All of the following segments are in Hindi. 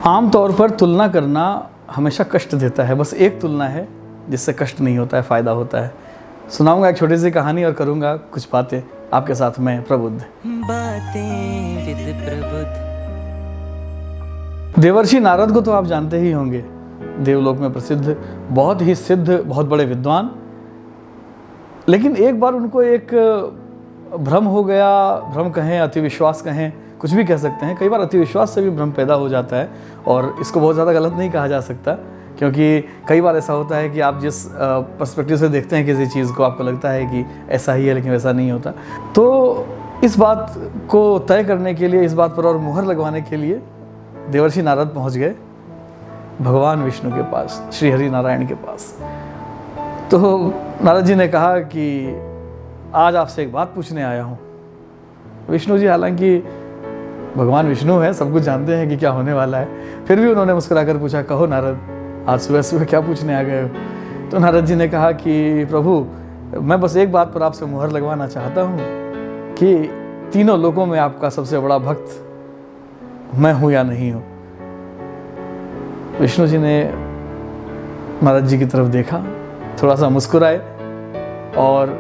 आम तौर पर तुलना करना हमेशा कष्ट देता है। बस एक तुलना है जिससे कष्ट नहीं होता है, फ़ायदा होता है। सुनाऊंगा एक छोटी सी कहानी और करूंगा कुछ बातें आपके साथ में प्रबुद्ध। बातें विद प्रबुद्ध। देवर्षि नारद को तो आप जानते ही होंगे, देवलोक में प्रसिद्ध, बहुत ही सिद्ध, बहुत बड़े विद्वान। लेकिन एक बार उनको एक भ्रम हो गया, भ्रम कहें, अतिविश्वास कहें, कुछ भी कह सकते हैं। कई बार अतिविश्वास से भी भ्रम पैदा हो जाता है और इसको बहुत ज़्यादा गलत नहीं कहा जा सकता, क्योंकि कई बार ऐसा होता है कि आप जिस पर्सपेक्टिव से देखते हैं किसी चीज़ को, आपको लगता है कि ऐसा ही है, लेकिन वैसा नहीं होता। तो इस बात को तय करने के लिए, इस बात पर और मुहर लगवाने के लिए देवर्षि नारद पहुँच गए भगवान विष्णु के पास, श्री हरि नारायण के पास। तो नारद जी ने कहा कि आज आपसे एक बात पूछने आया हूँ। विष्णु जी हालांकि भगवान विष्णु है, सब कुछ जानते हैं कि क्या होने वाला है, फिर भी उन्होंने मुस्कुराकर पूछा, कहो नारद, आज सुबह सुबह क्या पूछने आ गए हो? तो नारद जी ने कहा कि प्रभु, मैं बस एक बात पर आपसे मुहर लगवाना चाहता हूँ कि तीनों लोकों में आपका सबसे बड़ा भक्त मैं हूँ या नहीं हूँ। विष्णु जी ने नारद जी की तरफ देखा, थोड़ा सा मुस्कुराए और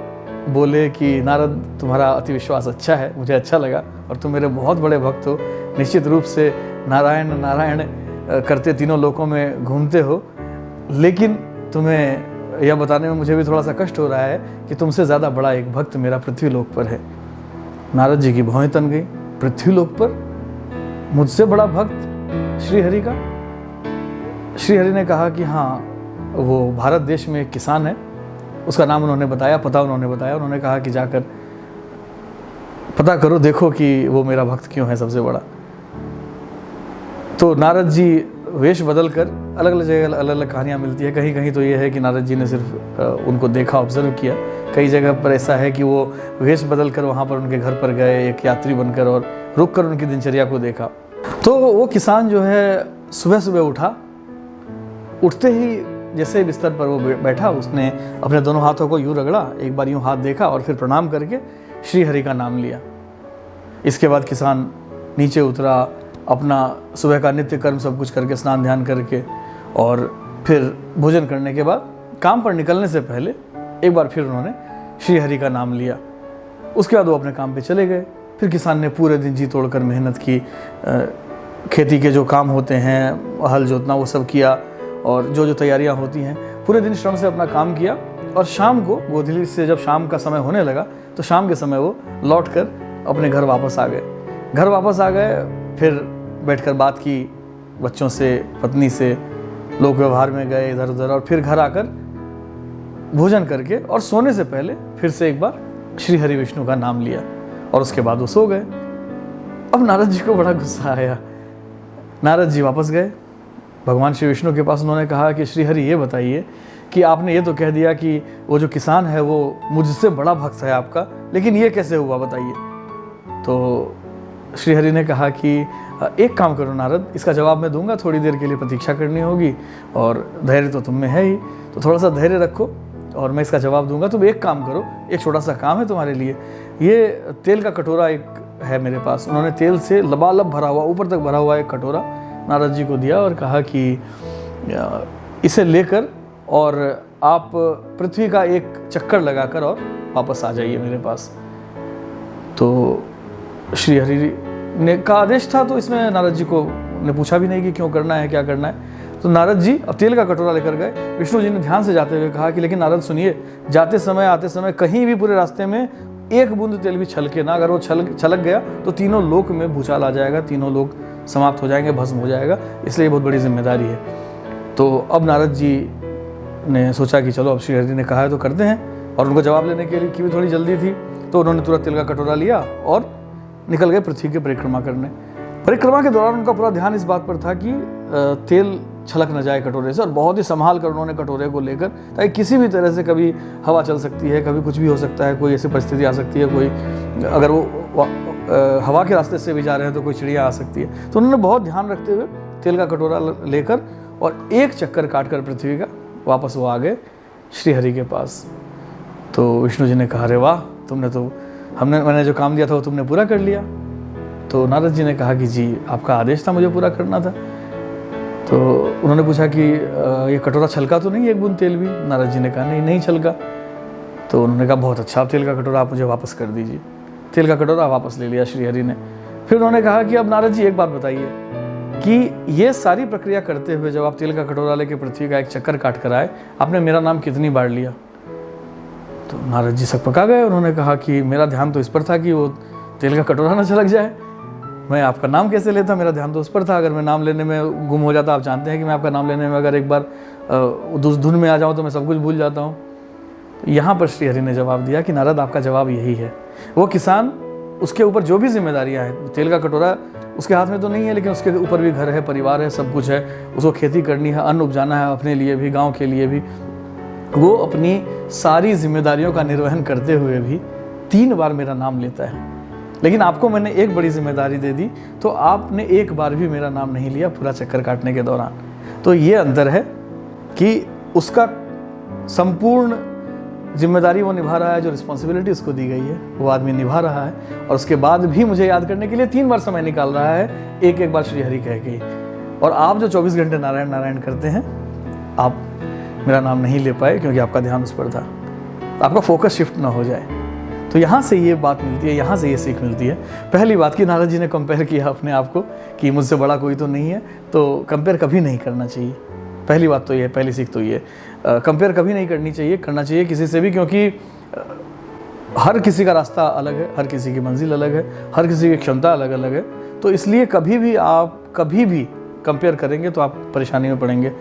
बोले कि नारद, तुम्हारा अतिविश्वास अच्छा है, मुझे अच्छा लगा, और तुम मेरे बहुत बड़े भक्त हो। निश्चित रूप से नारायण नारायण करते तीनों लोकों में घूमते हो, लेकिन तुम्हें यह बताने में मुझे भी थोड़ा सा कष्ट हो रहा है कि तुमसे ज़्यादा बड़ा एक भक्त मेरा पृथ्वीलोक पर है। नारद जी की भौहें तन गई। पृथ्वीलोक पर मुझसे बड़ा भक्त श्री हरि का? श्री हरि ने कहा कि हाँ, वो भारत देश में एक किसान है। उसका नाम उन्होंने बताया, पता उन्होंने बताया। उन्होंने कहा कि जाकर पता करो, देखो कि वो मेरा भक्त क्यों है सबसे बड़ा। तो नारद जी वेश बदल कर, अलग अलग जगह अलग अलग कहानियाँ मिलती है। कहीं कहीं तो ये है कि नारद जी ने सिर्फ उनको देखा, ऑब्जर्व किया। कई जगह पर ऐसा है कि वो वेश बदल कर वहाँ पर उनके घर पर गए, एक यात्री बनकर, और रुक कर उनकी दिनचर्या को देखा। तो वो किसान जो है सुबह सुबह उठा। उठते ही जैसे बिस्तर पर वो बैठा, उसने अपने दोनों हाथों को यूँ रगड़ा, एक बार यूँ हाथ देखा और फिर प्रणाम करके श्री हरि का नाम लिया। इसके बाद किसान नीचे उतरा, अपना सुबह का नित्य कर्म सब कुछ करके, स्नान ध्यान करके, और फिर भोजन करने के बाद काम पर निकलने से पहले एक बार फिर उन्होंने श्री हरि का नाम लिया। उसके बाद वो अपने काम पे चले गए। फिर किसान ने पूरे दिन जी तोड़कर मेहनत की, खेती के जो काम होते हैं, हल जोतना, वो सब किया, और जो जो तैयारियां होती हैं, पूरे दिन श्रम से अपना काम किया। और शाम को गोधूली से जब शाम का समय होने लगा, तो शाम के समय वो लौटकर अपने घर वापस आ गए। घर वापस आ गए, फिर बैठकर बात की बच्चों से, पत्नी से, लोक व्यवहार में गए इधर उधर, और फिर घर आकर भोजन करके और सोने से पहले फिर से एक बार श्री हरि विष्णु का नाम लिया, और उसके बाद वो सो गए। अब नारद जी को बड़ा गुस्सा आया। नारद जी वापस गए भगवान श्री विष्णु के पास। उन्होंने कहा कि श्री हरि, ये बताइए कि आपने ये तो कह दिया कि वो जो किसान है वो मुझसे बड़ा भक्त है आपका, लेकिन ये कैसे हुआ, बताइए। तो श्री हरि ने कहा कि एक काम करो नारद, इसका जवाब मैं दूंगा, थोड़ी देर के लिए प्रतीक्षा करनी होगी, और धैर्य तो तुम में है ही, तो थोड़ा सा धैर्य रखो और मैं इसका जवाब दूंगा। तुम एक काम करो, एक छोटा सा काम है तुम्हारे लिए। ये तेल का कटोरा एक है मेरे पास। उन्होंने तेल से लबालब भरा हुआ, ऊपर तक भरा हुआ एक कटोरा नारद जी को दिया और कहा कि इसे लेकर और आप पृथ्वी का एक चक्कर लगाकर और वापस आ जाइए मेरे पास। तो श्री हरि ने का आदेश था, तो इसमें नारद जी को ने पूछा भी नहीं कि क्यों करना है, क्या करना है। तो नारद जी अब तेल का कटोरा लेकर गए। विष्णु जी ने ध्यान से जाते हुए कहा कि लेकिन नारद सुनिए, जाते समय आते समय कहीं भी पूरे रास्ते में एक बूंद तेल भी छलके ना। अगर वो छलक गया तो तीनों लोक में भूचाल आ जाएगा, तीनों लोग समाप्त हो जाएंगे, भस्म हो जाएगा, इसलिए बहुत बड़ी जिम्मेदारी है। तो अब नारद जी ने सोचा कि चलो अब श्री हरि ने कहा है तो करते हैं, और उनको जवाब लेने के लिए की भी थोड़ी जल्दी थी, तो उन्होंने तुरंत तेल का कटोरा लिया और निकल गए पृथ्वी की परिक्रमा करने। परिक्रमा के दौरान उनका पूरा ध्यान इस बात पर था कि तेल छलक न जाए कटोरे से, और बहुत ही संभाल कर उन्होंने कटोरे को लेकर, ताकि किसी भी तरह से कभी हवा चल सकती है, कभी कुछ भी हो सकता है, कोई ऐसी परिस्थिति आ सकती है, कोई अगर वो हवा के रास्ते से भी जा रहे हैं तो कोई चिड़िया आ सकती है। तो उन्होंने बहुत ध्यान रखते हुए तेल का कटोरा लेकर और एक चक्कर काटकर पृथ्वी का वापस वो आ गए श्री हरि के पास। तो विष्णु जी ने कहा, अरे वाह, तुमने तो मैंने जो काम दिया था वो तुमने पूरा कर लिया। तो नारद जी ने कहा कि जी, आपका आदेश था, मुझे पूरा करना था। तो उन्होंने पूछा कि ये कटोरा छलका तो नहीं, एक बूंद तेल भी? नारद जी ने कहा नहीं, नहीं छलका। तो उन्होंने कहा बहुत अच्छा, तेल का कटोरा आप मुझे वापस कर दीजिए। तेल का कटोरा वापस ले लिया श्रीहरि ने। फिर उन्होंने कहा कि अब नारद जी एक बात बताइए कि ये सारी प्रक्रिया करते हुए जब आप तेल का कटोरा लेके पृथ्वी का एक चक्कर काट कर आए, आपने मेरा नाम कितनी बार लिया? तो नारद जी सकपका गए। उन्होंने कहा कि मेरा ध्यान तो इस पर था कि वो तेल का कटोरा ना छलक जाए, मैं आपका नाम कैसे लेता? मेरा ध्यान तो उस पर था। अगर मैं नाम लेने में गुम हो जाता, आप जानते हैं कि मैं आपका नाम लेने में अगर एक बार उस धुन में आ जाऊँ तो मैं सब कुछ भूल जाता हूँ। तो यहाँ पर श्रीहरि ने जवाब दिया कि नारद आपका जवाब यही है। वो किसान, उसके ऊपर जो भी जिम्मेदारियाँ हैं, तेल का कटोरा उसके हाथ में तो नहीं है, लेकिन उसके ऊपर भी घर है, परिवार है, सब कुछ है। उसको खेती करनी है, अन्न उपजाना है, अपने लिए भी, गाँव के लिए भी। वो अपनी सारी जिम्मेदारियों का निर्वहन करते हुए भी 3 बार मेरा नाम लेता है। लेकिन आपको मैंने एक बड़ी जिम्मेदारी दे दी तो आपने एक बार भी मेरा नाम नहीं लिया पूरा चक्कर काटने के दौरान। तो ये अंतर है कि उसका संपूर्ण जिम्मेदारी वो निभा रहा है, जो रिस्पॉन्सिबिलिटी उसको दी गई है वो आदमी निभा रहा है, और उसके बाद भी मुझे याद करने के लिए 3 बार समय निकाल रहा है, एक एक बार श्रीहरि कह के। और आप जो 24 घंटे नारायण नारायण करते हैं, आप मेरा नाम नहीं ले पाए क्योंकि आपका ध्यान उस पर था। तो आपका फोकस शिफ्ट ना हो जाए। तो यहाँ से ये बात मिलती है, यहाँ से ये सीख मिलती है। पहली बात कि नारद जी ने कंपेयर किया अपने आप को कि मुझसे बड़ा कोई तो नहीं है, तो कंपेयर कभी नहीं करना चाहिए। पहली बात तो ये, पहली सीख तो ये, कंपेयर कभी नहीं करनी चाहिए, करना चाहिए किसी से भी, क्योंकि हर किसी का रास्ता अलग है, हर किसी की मंजिल अलग है, हर किसी की क्षमता अलग अलग है। तो इसलिए कभी भी कंपेयर करेंगे तो आप परेशानी में पड़ेंगे।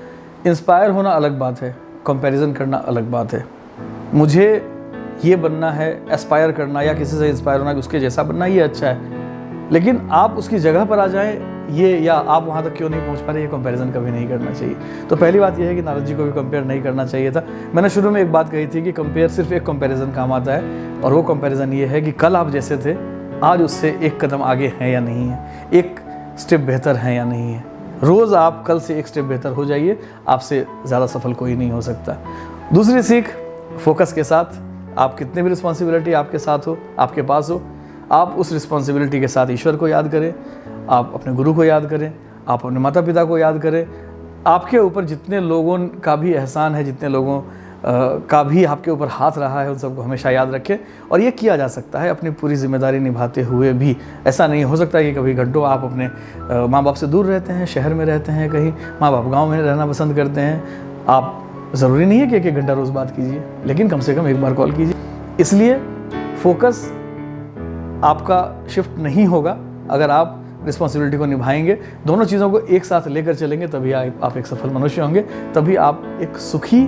इंस्पायर होना अलग बात है, कंपैरिजन करना अलग बात है। मुझे ये बनना है, एस्पायर करना या किसी से इंस्पायर होना कि उसके जैसा बनना, ये अच्छा है, लेकिन आप उसकी जगह पर आ जाएं ये, या आप वहाँ तक क्यों नहीं पहुँच पा रहे, ये कंपैरिजन कभी नहीं करना चाहिए। तो पहली बात ये है कि नारद जी को भी कंपेयर नहीं करना चाहिए था। मैंने शुरू में एक बात कही थी कि कंपेयर सिर्फ एक कंपैरिजन काम आता है, और वो कंपैरिजन ये है कि कल आप जैसे थे आज उससे एक कदम आगे हैं या नहीं है, एक स्टेप बेहतर हैं या नहीं है। रोज़ आप कल से एक स्टेप बेहतर हो जाइए, आपसे ज़्यादा सफल कोई नहीं हो सकता। दूसरी सीख, फोकस के साथ आप कितने भी रिस्पॉन्सिबिलिटी आपके साथ हो, आपके पास हो, आप उस रिस्पॉन्सिबिलिटी के साथ ईश्वर को याद करें, आप अपने गुरु को याद करें, आप अपने माता पिता को याद करें। आपके ऊपर जितने लोगों का भी एहसान है, जितने लोगों का भी आपके ऊपर हाथ रहा है, उन सबको हमेशा याद रखें। और ये किया जा सकता है अपनी पूरी जिम्मेदारी निभाते हुए भी। ऐसा नहीं हो सकता कि कभी घंटों आप अपने माँ बाप से दूर रहते हैं, शहर में रहते हैं, कहीं माँ बाप गाँव में रहना पसंद करते हैं। आप ज़रूरी नहीं है कि 1-1 घंटा रोज़ बात कीजिए, लेकिन कम से कम एक बार कॉल कीजिए। इसलिए फोकस आपका शिफ्ट नहीं होगा अगर आप रिस्पॉन्सिबिलिटी को निभाएंगे, दोनों चीज़ों को एक साथ लेकर चलेंगे, तभी आप एक सफल मनुष्य होंगे, तभी आप एक सुखी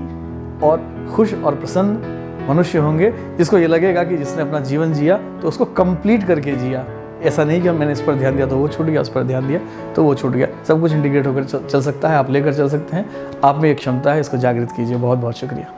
और खुश और प्रसन्न मनुष्य होंगे, जिसको ये लगेगा कि जिसने अपना जीवन जिया तो उसको कंप्लीट करके जिया। ऐसा नहीं कि मैंने इस पर ध्यान दिया तो वो छूट गया, उस पर ध्यान दिया तो वो छूट गया। सब कुछ इंटीग्रेट होकर चल सकता है, आप लेकर चल सकते हैं। आप में एक क्षमता है, इसको जागृत कीजिए। बहुत बहुत शुक्रिया।